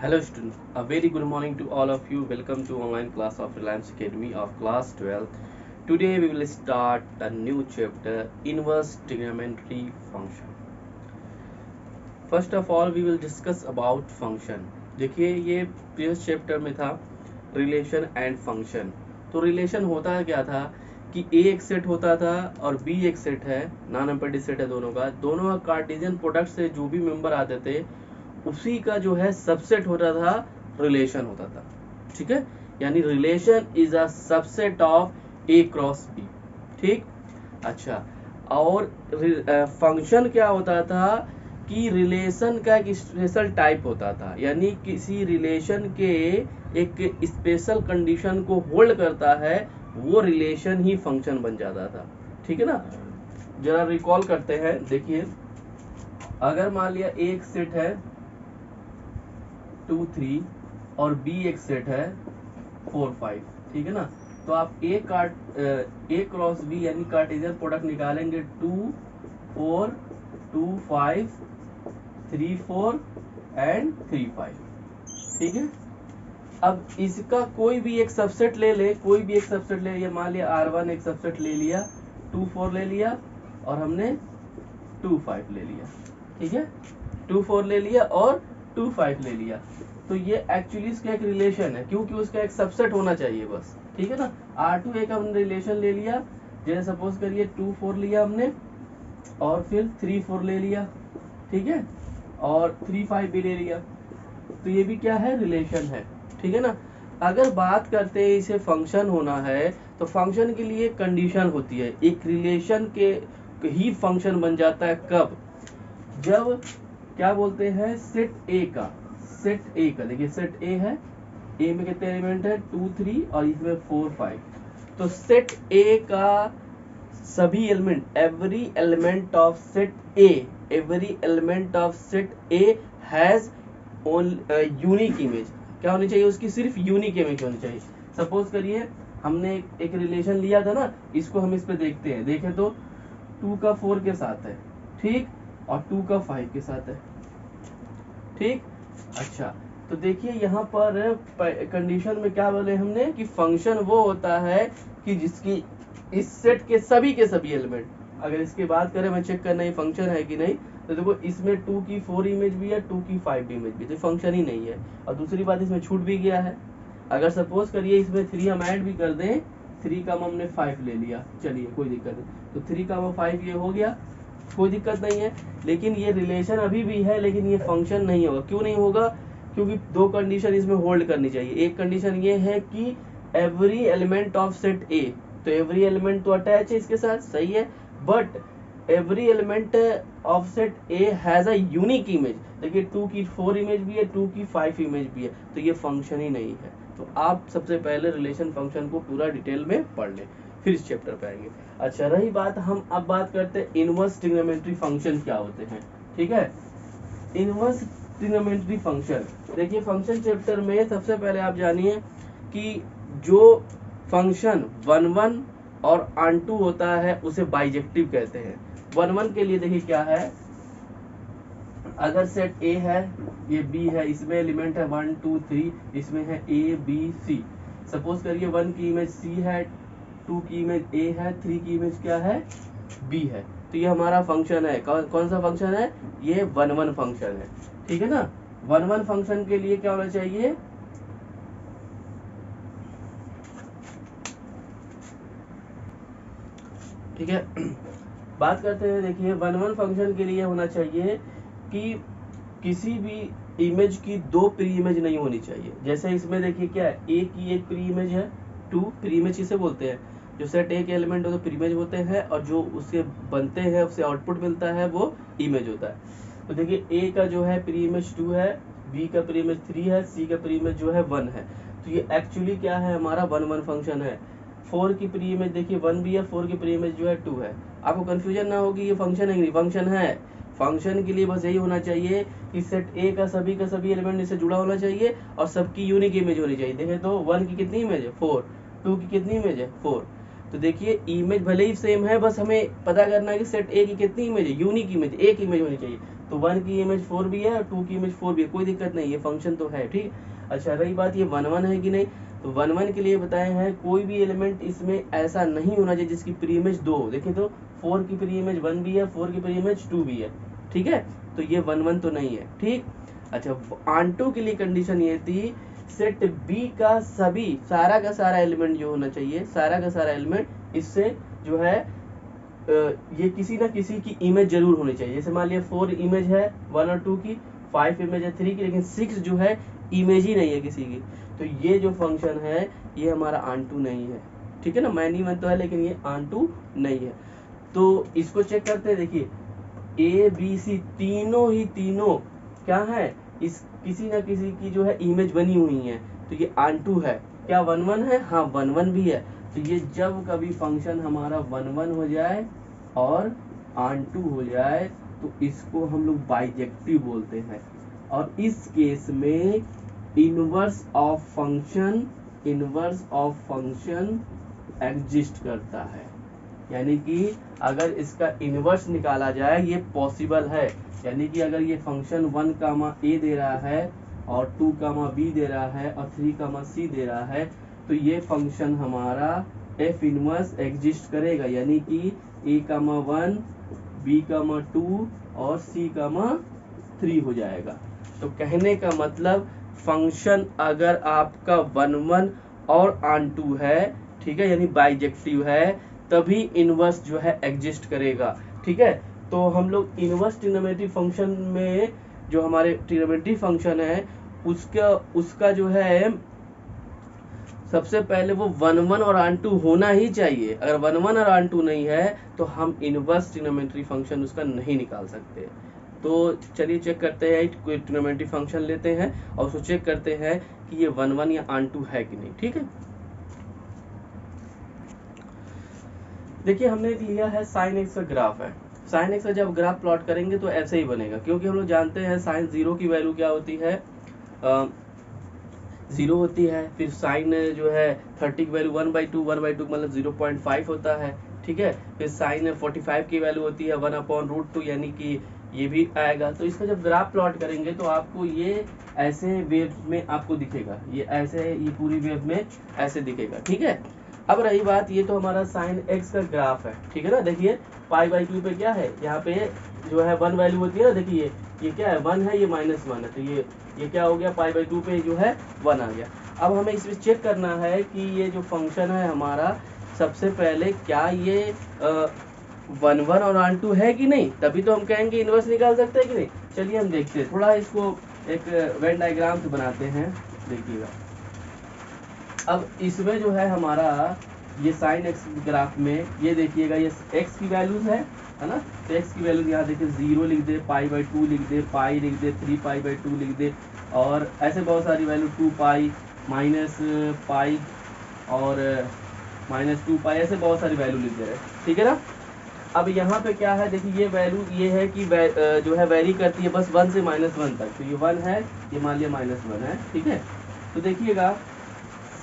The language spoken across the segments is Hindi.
Hello students, a very good morning to all of you. Welcome to online class of Reliance Academy of class 12. Today we will start a new chapter, inverse trigonometry function. First of all we will discuss about function. देखिए ये previous chapter में था रिलेशन एंड फंक्शन। तो रिलेशन होता क्या था कि ए एक सेट होता था और बी एक सेट है, नॉन एम्पटी सेट है दोनों का कार्टेशियन प्रोडक्ट से जो भी मेंबर आते थे उसी का जो है सबसेट होता था, रिलेशन होता था। ठीक है, यानी relation is a subset of A cross B. ठीक, अच्छा, और फंक्शन क्या होता था कि रिलेशन का एक स्पेशल टाइप होता था, यानी किसी रिलेशन के एक स्पेशल कंडीशन को होल्ड करता है, वो रिलेशन ही फंक्शन बन जाता था। ठीक है ना, जरा रिकॉल करते हैं। देखिए, अगर मान लिया एक सेट है 2 3 और बी एक सेट है 4 5, ठीक है ना, तो आप ए क्रॉस बी यानी कार्टेशियन प्रोडक्ट निकालेंगे 2 4 2 5 3 4 एंड 3 5। ठीक है, अब इसका कोई भी एक सबसेट ले ले, कोई भी एक सबसेट ले, ये मान लिया R1 एक सबसेट ले लिया, 2 4 ले लिया और हमने 2 5 ले लिया। ठीक है, 2 4 ले लिया और 2 5 ले लिया, तो ये एक्चुअली इसका एक रिलेशन है, क्योंकि उसका एक सबसेट होना चाहिए बस। ठीक है ना, R2 एक हमने रिलेशन ले लिया, जैसे सपोज करिए 2 4 लिया हमने और फिर 3 4 ले लिया, ठीक है, और 3 5 भी ले लिया, तो ये भी क्या है, रिलेशन है। ठीक है ना, अगर बात करते हैं इसे फंक्शन होना है, तो फंक्शन के लिए कंडीशन होती है, एक रिलेशन के ही फंक्शन बन जाता है कब, जब क्या बोलते हैं सेट ए का, देखिए सेट ए है, ए में कितने एलिमेंट है 2 3 और इसमें 4 5, तो सेट ए का सभी element, every element of set A, has unique image. क्या होनी चाहिए उसकी, सिर्फ यूनिक इमेज होनी चाहिए। सपोज करिए हमने एक रिलेशन लिया था ना, इसको हम इस पे देखते हैं, देखें तो 2 का 4 के साथ है, ठीक, और 2 का 5 के साथ है। ठीक, अच्छा, तो देखिए यहाँ पर कंडीशन में क्या बोले हमने कि फंक्शन वो होता है कि जिसकी इस सेट के सभी एलिमेंट, अगर इसकी बात करें, मैं चेक करना ये फंक्शन है कि नहीं, तो देखो इसमें 2 की 4 इमेज भी है, 2 की 5 इमेज भी, तो फंक्शन ही नहीं है। और दूसरी बात, इसमें छूट भी गया है। अगर सपोज करिए इसमें 3 हम ऐड भी कर दें, 3 का हमने 5 ले लिया, चलिए कोई दिक्कत नहीं, तो 3 का 5 ये हो गया, कोई दिक्कत नहीं है। लेकिन ये रिलेशन अभी भी है, लेकिन ये फंक्शन नहीं होगा। क्यों नहीं होगा, क्योंकि दो कंडीशन इसमें होल्ड करनी चाहिए। एक कंडीशन ये है कि एवरी एलिमेंट ऑफ सेट ए, तो एवरी एलिमेंट तो अटैच है इसके साथ, सही है, but every element of set A has a unique image. देखिए 2 की 4 इमेज भी है, 2 की 5 इमेज भी है, तो ये फंक्शन ही नहीं है। तो आप सबसे पहले रिलेशन फंक्शन को पूरा डिटेल में पढ़ लें, फिर इस चैप्टर पे आएंगे। अच्छा, रही बात, हम अब बात करते हैं इनवर्स ट्रिग्नोमेट्री फंक्शन क्या होते हैं। ठीक है, इनवर्स ट्रिग्नोमेट्री फंक्शन, देखिए फंक्शन चैप्टर में सबसे पहले आप जानिए कि जो फंक्शन 1 1 और ऑन2 होता है उसे बाइजेक्टिव कहते हैं। 1 1 के लिए देखिए क्या है, अगर सेट ए है, ये बी है, इसमें एलिमेंट है 1 2 3, इसमें है ए बी सी। सपोज करिए 1 की इमेज सी है, 2 की इमेज ए है, 3 की इमेज क्या है, बी है, तो ये हमारा फंक्शन है। कौन सा फंक्शन है, ये 1 1 फंक्शन है। ठीक है ना, 1 1 फंक्शन के लिए क्या होना चाहिए, ठीक है, बात करते हैं। देखिए 1 1 फंक्शन के लिए होना चाहिए कि किसी भी इमेज की दो प्री इमेज नहीं होनी चाहिए। जैसे इसमें देखिए क्या है, ए की एक प्री इमेज है, 2 प्री इमेज किसे बोलते हैं, जो सेट ए के एलिमेंट हो तो प्री इमेज होते हैं, और जो उससे बनते हैं, उससे आउटपुट मिलता है, वो इमेज होता है। तो देखिए ए का जो है प्री इमेज 2 है, बी का प्री इमेज 3 है, सी का प्री इमेज जो है 1 है, तो ये एक्चुअली क्या है, हमारा 1 1 फंक्शन है। 4 की प्री इमेज देखिए 1 भी है, 4 की प्री इमेज जो है 2 है। आपको कंफ्यूजन ना होगी, ये फंक्शन है नहीं, फंक्शन है। फंक्शन के लिए बस यही होना चाहिए कि सेट ए का सभी एलिमेंट इससे जुड़ा होना चाहिए और सबकी यूनिक इमेज होनी चाहिए। देखें तो 1 की कितनी इमेज है, 4, 2 की कितनी इमेज है, 4। तो देखिए इमेज भले ही सेम है, बस हमें पता करना है कि सेट ए की कितनी इमेज है, यूनिक इमेज, एक इमेज होनी चाहिए। तो 1 की इमेज 4 भी है और 2 की इमेज 4 भी है, कोई दिक्कत नहीं, ये फंक्शन तो है, ठीक। अच्छा रही बात ये 1 1 है कि नहीं, तो 1 1 के लिए बताए हैं कोई भी एलिमेंट इसमें ऐसा नहीं होना चाहिए जिसकी प्री इमेज 2 हो। देखिए तो 4 की प्री इमेज 1 भी है, 4 की प्री इमेज 2 भी है, ठीक है, तो ये 1 1 तो नहीं है, ठीक। अच्छा ऑन2 के लिए कंडीशन ये थी सेट बी का सभी सारा का सारा एलिमेंट जो होना चाहिए, सारा का सारा एलिमेंट इससे जो है ये किसी ना किसी की इमेज जरूर होनी चाहिए। जैसे मान लिया 4 इमेज है 1 और 2 की, 5 इमेज है 3 की, लेकिन 6 जो है इमेज ही नहीं है किसी की, तो ये जो फंक्शन है ये हमारा ऑन2 नहीं है, ठीक है ना। मैनी वन तो है लेकिन ये ऑन2 नहीं है। तो इसको चेक करते हैं, देखिए ए बी सी तीनों क्या है, इस किसी ना किसी की जो है इमेज बनी हुई है, तो ये ऑन2 है। क्या 1 1 है, हाँ 1 1 भी है। तो ये जब कभी फंक्शन हमारा 1 1 हो जाए और ऑन2 हो जाए तो इसको हम लोग बाइजेक्टिव बोलते हैं, और इस केस में इनवर्स ऑफ फंक्शन एग्जिस्ट करता है। यानी कि अगर इसका इनवर्स निकाला जाए ये पॉसिबल है, यानी कि अगर ये फंक्शन 1 कामा ए दे रहा है और 2 कामा बी दे रहा है और 3 कामा सी दे रहा है, तो ये फंक्शन हमारा एफ इनवर्स एग्जिस्ट करेगा, यानी कि ए कामा 1 बी कामा 2 और सी कामा 3 हो जाएगा। तो कहने का मतलब फंक्शन अगर आपका 1 1 और ऑन2 है, ठीक है, यानी बाइजेक्टिव है, तभी इनवर्स जो है एग्जिस्ट करेगा, ठीक है। तो हम लोग इनवर्स ट्रिग्नोमेट्रिक फंक्शन में जो हमारे ट्रिग्नोमेट्रिक फंक्शन है उसका जो है सबसे पहले वो 1 1 और ऑन2 होना ही चाहिए। अगर 1 1 और ऑन2 नहीं है तो हम इनवर्स ट्रिग्नोमेट्रिक फंक्शन उसका नहीं निकाल सकते। तो चलिए चेक करते हैं, कोई ट्रिग्नोमेट्रिक फंक्शन लेते हैं और उसको चेक करते हैं कि ये 1 1 या ऑन2 है कि नहीं, ठीक है। देखिए हमने लिया है साइन एक्स का ग्राफ है। साइन एक्स का जब ग्राफ प्लॉट करेंगे तो ऐसे ही बनेगा, क्योंकि हम लोग जानते हैं साइन 0 की वैल्यू क्या होती है, 0 होती है। फिर साइन जो है 30 की वैल्यू 1/2 मतलब 0.5 होता है, ठीक है। फिर साइन 45 की वैल्यू होती है 1/√2, यानी कि ये भी आएगा। तो इसका जब ग्राफ प्लॉट करेंगे तो आपको ये ऐसे वेव में आपको दिखेगा, ये ऐसे ये पूरी वेव में ऐसे दिखेगा, ठीक है। अब रही बात, ये तो हमारा साइन एक्स का ग्राफ है, ठीक है ना। देखिए π/2 पे क्या है, यहाँ पे जो है 1 वैल्यू होती है ना, देखिए ये क्या है 1 है, ये -1 है, तो ये क्या हो गया π/2 पे जो है 1 आ गया। अब हमें इसमें चेक करना है कि ये जो फंक्शन है हमारा, सबसे पहले क्या ये 1 1 और ऑन2 है कि नहीं, तभी तो हम कहेंगे इनवर्स निकाल सकते हैं कि नहीं। चलिए हम देखते हैं, थोड़ा इसको एक वेन डायग्राम से बनाते हैं, देखिएगा। अब इसमें जो है हमारा ये साइन एक्स ग्राफ में ये देखिएगा, ये एक्स की वैल्यूज है ना, तो एक्स की वैल्यूज यहाँ देखिए 0 लिख दे, π/2 लिख दे, पाई लिख दे, 3π/2 लिख दे, और ऐसे बहुत सारी वैल्यू 2π -π और -2π, ऐसे बहुत सारी वैल्यू लिख दे रहे हैं, ठीक है ना। अब यहाँ पे क्या है, देखिए ये वैल्यू ये है कि जो है वेरी करती है बस 1 से -1 तक, तो ये 1 है, ये मान लिया -1 है, ठीक है। तो देखिएगा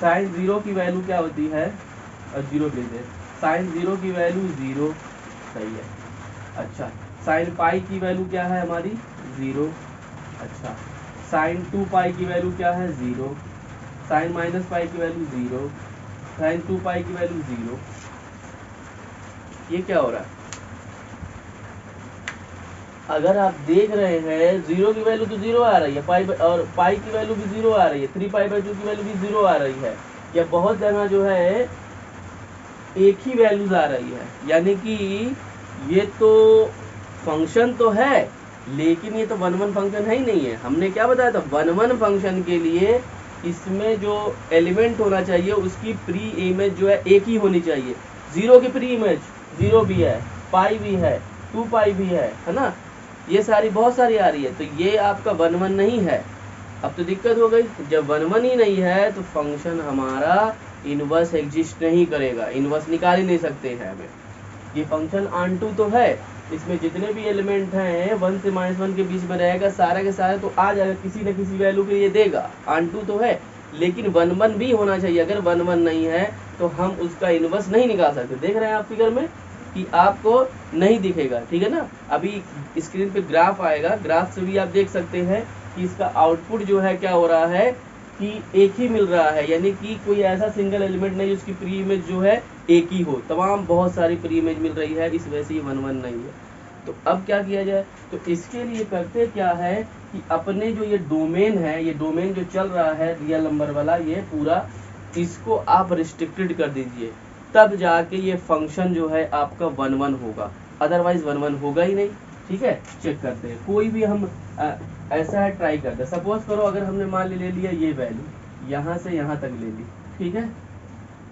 साइन 0 की वैल्यू क्या होती है, और 0 लिख दे, साइन 0 की वैल्यू 0, सही है। अच्छा साइन पाई की वैल्यू क्या है हमारी 0, अच्छा साइन 2π की वैल्यू क्या है 0, साइन -π की वैल्यू 0, साइन 2π की वैल्यू 0। ये क्या हो रहा है, अगर आप देख रहे हैं 0 की वैल्यू तो 0 आ रही है, पाई और पाई की वैल्यू भी 0 आ रही है, 3π/2 की वैल्यू भी 0 आ रही है, या बहुत जगह जो है एक ही वैल्यूज आ रही है, यानी कि ये तो फंक्शन तो है लेकिन ये तो 1 1 फंक्शन है ही नहीं है। हमने क्या बताया था, 1 1 फंक्शन के लिए इसमें जो एलिमेंट होना चाहिए उसकी प्री इमेज जो है एक ही होनी चाहिए। 0 की प्री इमेज 0 भी है, पाई भी है, 2π भी है ना, ये सारी बहुत सारी आ रही है, तो ये आपका 1 1 नहीं है। अब तो दिक्कत हो गई, जब 1 1 ही नहीं है तो फंक्शन हमारा इनवर्स एग्जिस्ट नहीं करेगा, इनवर्स निकाल ही नहीं सकते हैं हमें। ये फंक्शन ऑन2 तो है, इसमें जितने भी एलिमेंट हैं 1 से -1 के बीच में रहेगा, सारा के सारा तो आ जाएगा, किसी न किसी वैल्यू के लिए देगा। ऑन2 तो है लेकिन 1 1 भी होना चाहिए, अगर 1 1 नहीं है तो हम उसका इनवर्स नहीं निकाल सकते। देख रहे हैं आप फिगर में, कि आपको नहीं दिखेगा, ठीक है ना। अभी स्क्रीन पे ग्राफ आएगा, ग्राफ से भी आप देख सकते हैं कि इसका आउटपुट जो है क्या हो रहा है कि एक ही मिल रहा है, यानी कि कोई ऐसा सिंगल एलिमेंट नहीं उसकी प्री इमेज जो है एक ही हो, तमाम बहुत सारी प्री इमेज मिल रही है, इस वजह से ये 1 1 नहीं है। तो अब क्या किया जाए, तो इसके लिए करते क्या है कि अपने जो ये डोमेन है, ये डोमेन जो चल रहा है रियल नंबर वाला, ये पूरा इसको आप रिस्ट्रिक्टेड कर दीजिए, तब जाके ये फंक्शन जो है आपका 1 1 होगा, अदरवाइज 1 1 होगा ही नहीं। ठीक है, चेक करते हैं, कोई भी हम ऐसा है ट्राई करते हैं। सपोज करो अगर हमने मान ले लिया ये वैल्यू यहाँ से यहाँ तक ले ली, ठीक है,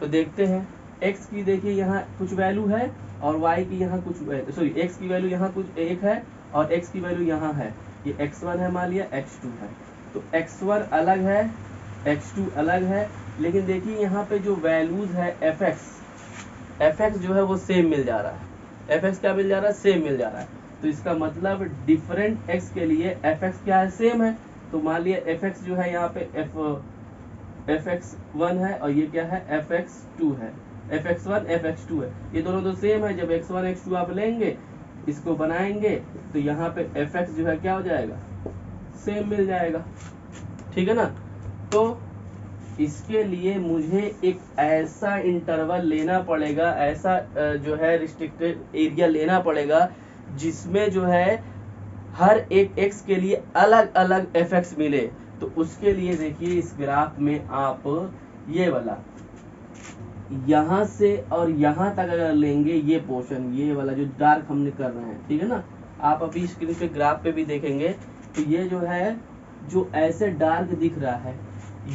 तो देखते हैं x की, देखिए यहाँ कुछ वैल्यू है और y की यहाँ कुछ, सॉरी x की वैल्यू यहाँ कुछ एक है और x की वैल्यू यहाँ है, ये x1 है मान लिया, x2 है, तो x1 अलग है, x2 अलग है, लेकिन देखिए यहाँ पे जो वैल्यूज है fx जो है वो सेम मिल जा रहा है, fx क्या मिल जा रहा है, सेम मिल जा रहा है। तो इसका मतलब डिफरेंट x के लिए fx क्या है, सेम है। तो मान लिया fx जो है यहाँ पे fx1 है और ये क्या है, fx2 है, fx1 fx2 है, ये दोनों तो सेम है। जब x1 x2 आप लेंगे, इसको बनाएंगे, तो यहाँ पे fx जो है क्या हो जाएगा, सेम मिल जाएगा, ठीक है ना। तो इसके लिए मुझे एक ऐसा इंटरवल लेना पड़ेगा, ऐसा जो है रिस्ट्रिक्टेड एरिया लेना पड़ेगा जिसमें जो है हर एक x के लिए अलग अलग fx मिले। तो उसके लिए देखिए इस ग्राफ में आप ये वाला यहाँ से और यहाँ तक अगर लेंगे, ये पोर्शन, ये वाला जो डार्क हमने कर रहे हैं, ठीक है ना, आप अभी स्क्रीन पे ग्राफ पे भी देखेंगे, तो ये जो है जो ऐसे डार्क दिख रहा है,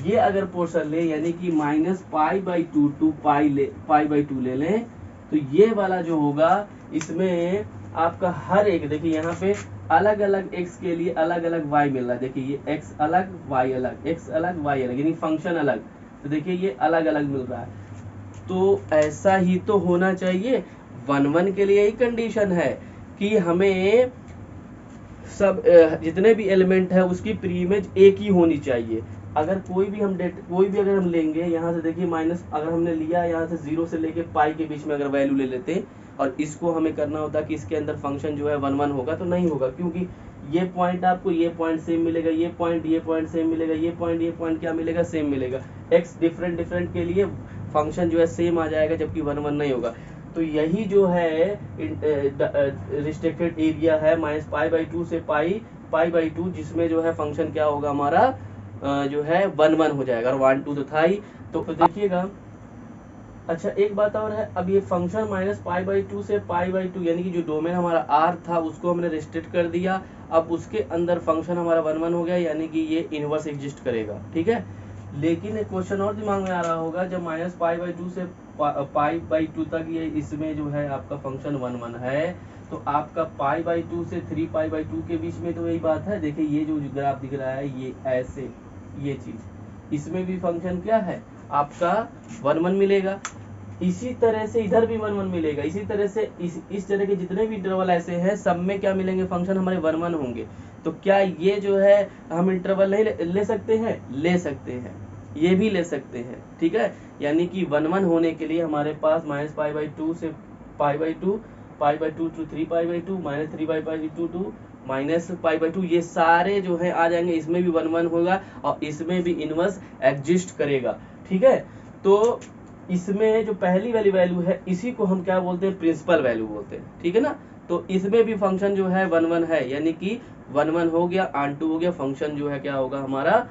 ये अगर पोर्शन ले, यानी कि -π/2 टू π/2 ले लें, तो ये वाला जो होगा इसमें आपका हर एक, देखिए यहाँ पे अलग अलग x के लिए अलग अलग y मिल रहा है, देखिए ये x अलग y अलग, x अलग y अलग, यानी फंक्शन अलग, तो देखिए ये अलग अलग मिल रहा है। तो ऐसा ही तो होना चाहिए, 1 1 के लिए ही कंडीशन है कि हमें सब जितने भी एलिमेंट है उसकी प्री इमेज एक ही होनी चाहिए। अगर कोई भी अगर हम लेंगे, यहाँ से देखिए माइनस अगर हमने लिया, यहाँ से 0 से लेके पाई के बीच में अगर वैल्यू ले लेते और इसको हमें करना होता कि इसके अंदर फंक्शन जो है 1 1 होगा, तो नहीं होगा, क्योंकि ये पॉइंट आपको ये पॉइंट सेम मिलेगा, ये पॉइंट सेम मिलेगा, ये पॉइंट क्या मिलेगा, सेम मिलेगा। x डिफरेंट के लिए फंक्शन जो है सेम आ जाएगा, जबकि 1 1 नहीं होगा। तो यही जो है रिस्ट्रिक्टेड एरिया है -π/2 से π/2, जिसमें जो है फंक्शन क्या होगा हमारा जो है 1 1 हो जाएगा, और 1 2 तो था ही। तो देखिएगा, अच्छा एक बात और है, अब ये फंक्शन -π/2 से π/2, यानी कि जो डोमेन हमारा r था उसको हमने रिस्ट्रिक्ट कर दिया, अब उसके अंदर फंक्शन हमारा 1 1 हो गया, यानी कि ये इनवर्स एग्जिस्ट करेगा, ठीक है। लेकिन एक क्वेश्चन और दिमाग में आ रहा होगा, जब -π/2 से π/2 तक ये इसमें जो है आपका फंक्शन 1 1 है, तो आपका π/2 से 3π/2 के बीच में तो यही बात है। देखिए ये जो ग्राफ दिख रहा है, ये ऐसे, ये चीज, इसमें भी फंक्शन क्या है आपका 1 1 मिलेगा। इसी तरह से इधर भी 1 1 मिलेगा, इसी तरह से इस तरह के जितने भी इंटरवल ऐसे हैं, सब में क्या मिलेंगे, फंक्शन हमारे 1 1 होंगे। तो क्या ये जो है हम इंटरवल नहीं ले सकते हैं, ले सकते हैं, ये भी ले सकते हैं, ठीक है। यानी कि 1 1 होने के लिए हमारे पास -π/2 से π/2, π/2 टू 3π/2, -3π/2 टू -π/2, ये सारे जो है आ जाएंगे, इसमें भी 1 1 होगा और इसमें भी इनवर्स एग्जिस्ट करेगा, ठीक है। तो इसमें जो पहली वाली वैल्यू है, इसी को हम क्या बोलते हैं, प्रिंसिपल वैल्यू बोलते हैं, ठीक है ना। तो इसमें भी फंक्शन जो है 1 1 है, यानी कि 1 1 हो गया, आन 2 हो गया, फंक्शन जो है क्या होगा हमारा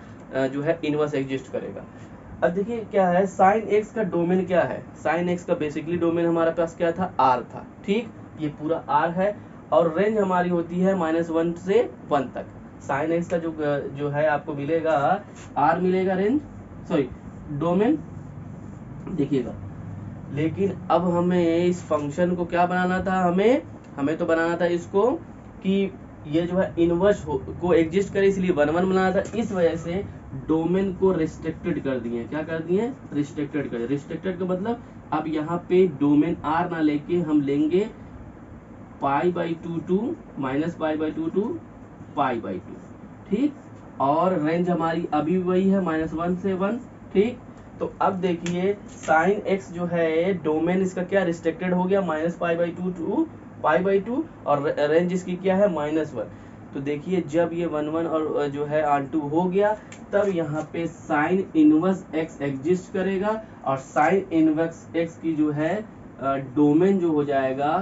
जो है इनवर्स एग्जिस्ट करेगा। अब देखिए क्या है, साइन एक्स का डोमेन क्या है, साइन एक्स का बेसिकली डोमेन हमारे पास क्या था, r था, ठीक, ये पूरा r है, और रेंज हमारी होती है -1 से 1 तक। साइन एक्स का जो है आपको मिलेगा, r मिलेगा रेंज, सॉरी डोमेन, देखिएगा। लेकिन अब हमें इस फंक्शन को क्या बनाना था, हमें तो बनाना था इसको कि ये जो है इनवर्स को एग्जिस्ट करे, इसलिए 1 1 बनाना था। इस वजह से डोमेन को रिस्ट्रिक्टेड कर दिए, क्या कर दिए, रिस्ट्रिक्टेड कर दिए। रिस्ट्रिक्टेड का मतलब अब यहाँ पे डोमेन r ना लेके हम लेंगे π/2 टू -π/2 टू π/2, ठीक, और रेंज हमारी अभी वही है -1 से 1, ठीक। तो अब देखिए साइन एक्स जो है डोमेन इसका क्या रिस्ट्रिक्टेड हो गया -π/2 टू π/2 और रेंज इसकी क्या है -1। तो देखिए जब ये 1 और जो है ऑन टू हो गया तब यहाँ पे साइन इनवर्स एक्स एग्जिस्ट करेगा और साइन इनवर्स एक्स की जो है डोमेन जो हो जाएगा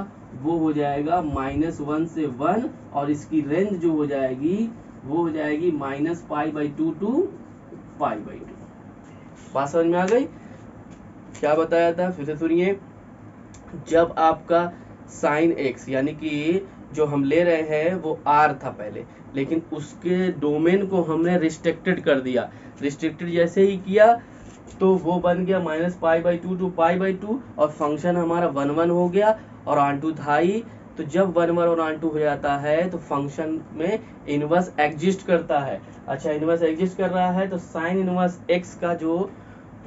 वो हो जाएगा -1 से 1 और इसकी रेंज जो हो जाएगी वो हो जाएगी -π/2 टू π/2। बात समझ में आ गई? क्या बताया था फिर से सुनिए। जब आपका साइन एक्स यानी कि जो हम ले रहे हैं वो आर था पहले, लेकिन उसके डोमेन को हमने रिस्ट्रिक्टेड कर दिया। रिस्ट्रिक्टेड जैसे ही किया तो वो बन गया -π/2 टू π/2 और फंक्शन हमारा 1 हो गया और ऑन टू था ही। तो जब 1 और ऑन टू हो जाता है तो फंक्शन में इनवर्स एग्जिस्ट करता है। अच्छा, इनवर्स एग्जिस्ट कर रहा है तो साइन इनवर्स एक्स का जो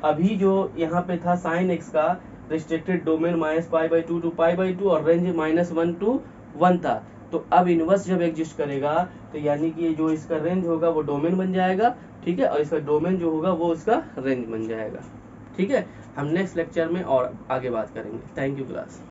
अभी जो यहाँ पे था साइन एक्स का रिस्ट्रिक्टेड डोमेन -π/2 टू π/2 और रेंज -1 टू 1 था। तो अब इनवर्स जब एग्जिस्ट करेगा तो यानी कि जो इसका रेंज होगा वो डोमेन बन जाएगा, ठीक है, और इसका डोमेन जो होगा वो इसका रेंज बन जाएगा। ठीक है, हम नेक्स्ट लेक्चर में और आगे बात करेंगे। Thank you class.